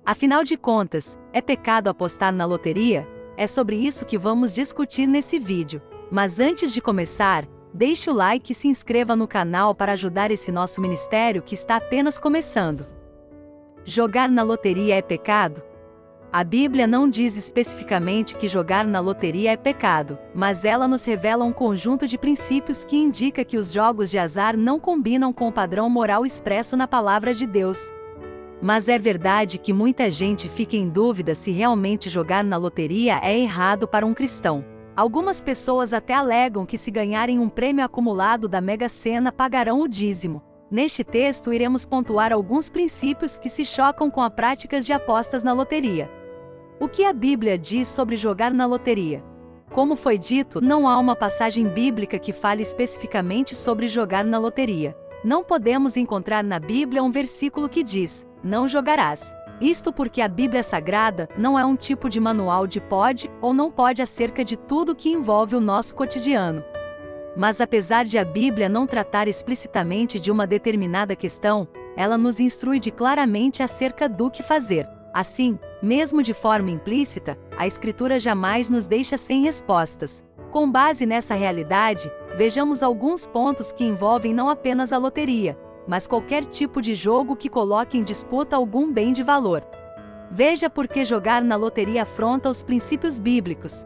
Afinal de contas, é pecado apostar na loteria? É sobre isso que vamos discutir nesse vídeo. Mas antes de começar, deixe o like e se inscreva no canal para ajudar esse nosso ministério que está apenas começando. Jogar na loteria é pecado? A Bíblia não diz especificamente que jogar na loteria é pecado, mas ela nos revela um conjunto de princípios que indica que os jogos de azar não combinam com o padrão moral expresso na palavra de Deus. Mas é verdade que muita gente fica em dúvida se realmente jogar na loteria é errado para um cristão. Algumas pessoas até alegam que se ganharem um prêmio acumulado da Mega Sena pagarão o dízimo. Neste texto iremos pontuar alguns princípios que se chocam com as práticas de apostas na loteria. O que a Bíblia diz sobre jogar na loteria? Como foi dito, não há uma passagem bíblica que fale especificamente sobre jogar na loteria. Não podemos encontrar na Bíblia um versículo que diz: não jogarás. Isto porque a Bíblia Sagrada não é um tipo de manual de pode ou não pode acerca de tudo que envolve o nosso cotidiano. Mas apesar de a Bíblia não tratar explicitamente de uma determinada questão, ela nos instrui claramente acerca do que fazer. Assim, mesmo de forma implícita, a Escritura jamais nos deixa sem respostas. Com base nessa realidade, vejamos alguns pontos que envolvem não apenas a loteria, mas qualquer tipo de jogo que coloque em disputa algum bem de valor. Veja por que jogar na loteria afronta os princípios bíblicos.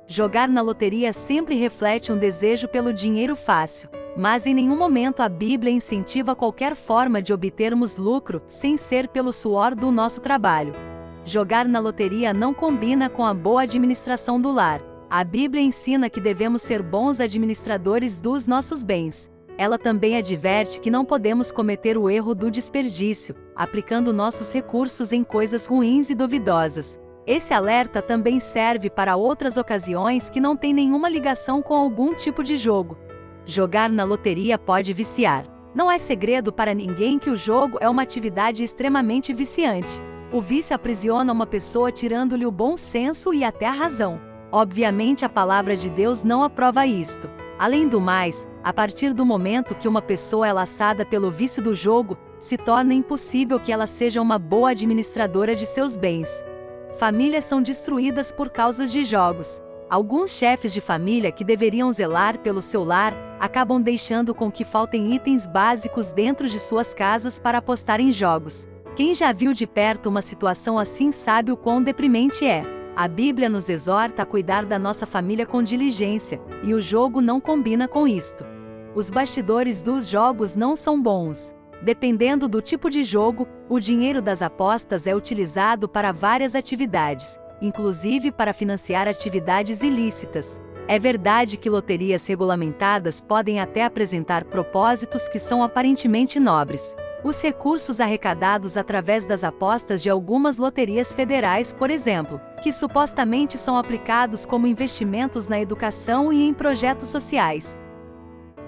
Jogar na loteria sempre reflete um desejo pelo dinheiro fácil, mas em nenhum momento a Bíblia incentiva qualquer forma de obtermos lucro sem ser pelo suor do nosso trabalho. Jogar na loteria não combina com a boa administração do lar. A Bíblia ensina que devemos ser bons administradores dos nossos bens. Ela também adverte que não podemos cometer o erro do desperdício, aplicando nossos recursos em coisas ruins e duvidosas. Esse alerta também serve para outras ocasiões que não têm nenhuma ligação com algum tipo de jogo. Jogar na loteria pode viciar. Não é segredo para ninguém que o jogo é uma atividade extremamente viciante. O vício aprisiona uma pessoa tirando-lhe o bom senso e até a razão. Obviamente a palavra de Deus não aprova isto. Além do mais, a partir do momento que uma pessoa é laçada pelo vício do jogo, se torna impossível que ela seja uma boa administradora de seus bens. Famílias são destruídas por causas de jogos. Alguns chefes de família que deveriam zelar pelo seu lar, acabam deixando com que faltem itens básicos dentro de suas casas para apostar em jogos. Quem já viu de perto uma situação assim sabe o quão deprimente é. A Bíblia nos exorta a cuidar da nossa família com diligência, e o jogo não combina com isto. Os bastidores dos jogos não são bons. Dependendo do tipo de jogo, o dinheiro das apostas é utilizado para várias atividades, inclusive para financiar atividades ilícitas. É verdade que loterias regulamentadas podem até apresentar propósitos que são aparentemente nobres. Os recursos arrecadados através das apostas de algumas loterias federais, por exemplo, que supostamente são aplicados como investimentos na educação e em projetos sociais.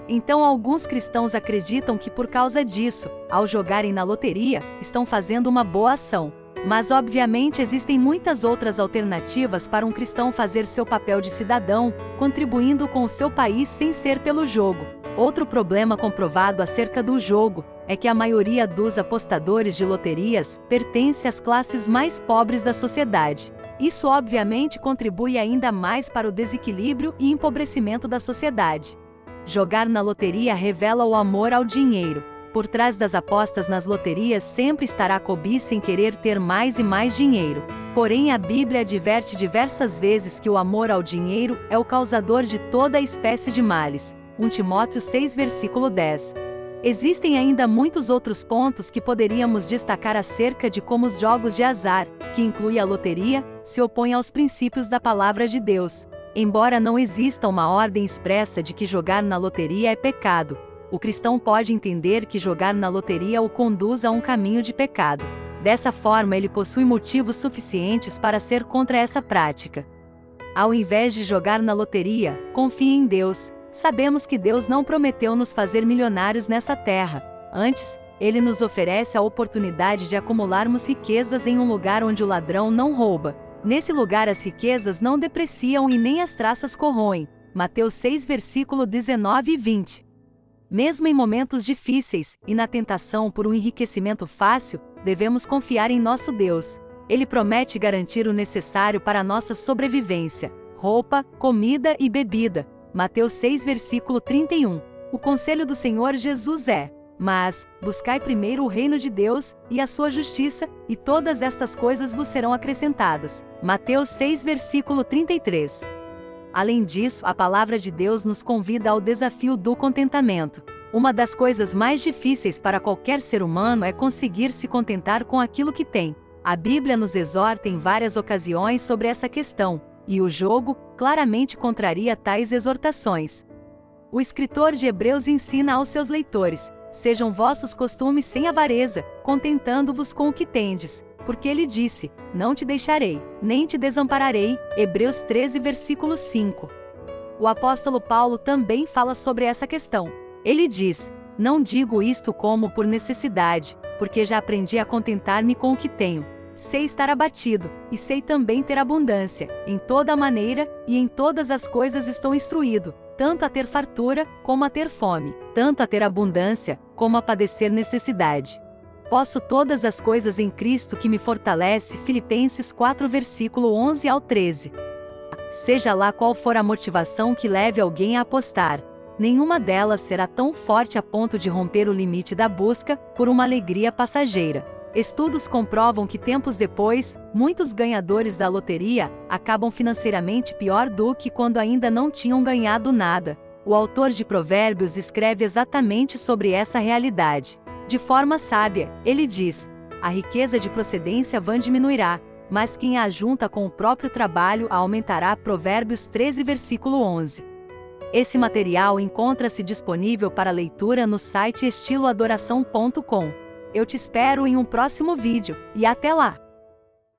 Então alguns cristãos acreditam que por causa disso, ao jogarem na loteria, estão fazendo uma boa ação. Mas obviamente existem muitas outras alternativas para um cristão fazer seu papel de cidadão, contribuindo com o seu país sem ser pelo jogo. Outro problema comprovado acerca do jogo é que a maioria dos apostadores de loterias pertence às classes mais pobres da sociedade. Isso obviamente contribui ainda mais para o desequilíbrio e empobrecimento da sociedade. Jogar na loteria revela o amor ao dinheiro. Por trás das apostas nas loterias sempre estará a cobiça em querer ter mais e mais dinheiro. Porém, a Bíblia adverte diversas vezes que o amor ao dinheiro é o causador de toda espécie de males. 1 Timóteo 6, versículo 10. Existem ainda muitos outros pontos que poderíamos destacar acerca de como os jogos de azar, que inclui a loteria, se opõem aos princípios da palavra de Deus. Embora não exista uma ordem expressa de que jogar na loteria é pecado, o cristão pode entender que jogar na loteria o conduz a um caminho de pecado. Dessa forma, ele possui motivos suficientes para ser contra essa prática. Ao invés de jogar na loteria, confie em Deus. Sabemos que Deus não prometeu nos fazer milionários nessa terra. Antes, Ele nos oferece a oportunidade de acumularmos riquezas em um lugar onde o ladrão não rouba. Nesse lugar as riquezas não depreciam e nem as traças corroem. Mateus 6, versículo 19 e 20. Mesmo em momentos difíceis, e na tentação por um enriquecimento fácil, devemos confiar em nosso Deus. Ele promete garantir o necessário para a nossa sobrevivência: roupa, comida e bebida. Mateus 6, versículo 31. O conselho do Senhor Jesus é: mas, buscai primeiro o reino de Deus e a sua justiça, e todas estas coisas vos serão acrescentadas. Mateus 6, versículo 33. Além disso, a palavra de Deus nos convida ao desafio do contentamento. Uma das coisas mais difíceis para qualquer ser humano é conseguir se contentar com aquilo que tem. A Bíblia nos exorta em várias ocasiões sobre essa questão, e o jogo claramente contraria tais exortações. O escritor de Hebreus ensina aos seus leitores: sejam vossos costumes sem avareza, contentando-vos com o que tendes, porque ele disse: não te deixarei, nem te desampararei. Hebreus 13, versículo 5. O apóstolo Paulo também fala sobre essa questão. Ele diz: não digo isto como por necessidade, porque já aprendi a contentar-me com o que tenho. Sei estar abatido, e sei também ter abundância. Em toda maneira, e em todas as coisas estou instruído, tanto a ter fartura, como a ter fome, tanto a ter abundância, como a padecer necessidade. Posso todas as coisas em Cristo que me fortalece. Filipenses 4, versículo 11 ao 13. Seja lá qual for a motivação que leve alguém a apostar, nenhuma delas será tão forte a ponto de romper o limite da busca por uma alegria passageira. Estudos comprovam que tempos depois, muitos ganhadores da loteria acabam financeiramente pior do que quando ainda não tinham ganhado nada. O autor de Provérbios escreve exatamente sobre essa realidade. De forma sábia, ele diz: a riqueza de procedência vã diminuirá, mas quem a ajunta com o próprio trabalho a aumentará. Provérbios 13, versículo 11. Esse material encontra-se disponível para leitura no site estiloadoração.com. Eu te espero em um próximo vídeo, e até lá!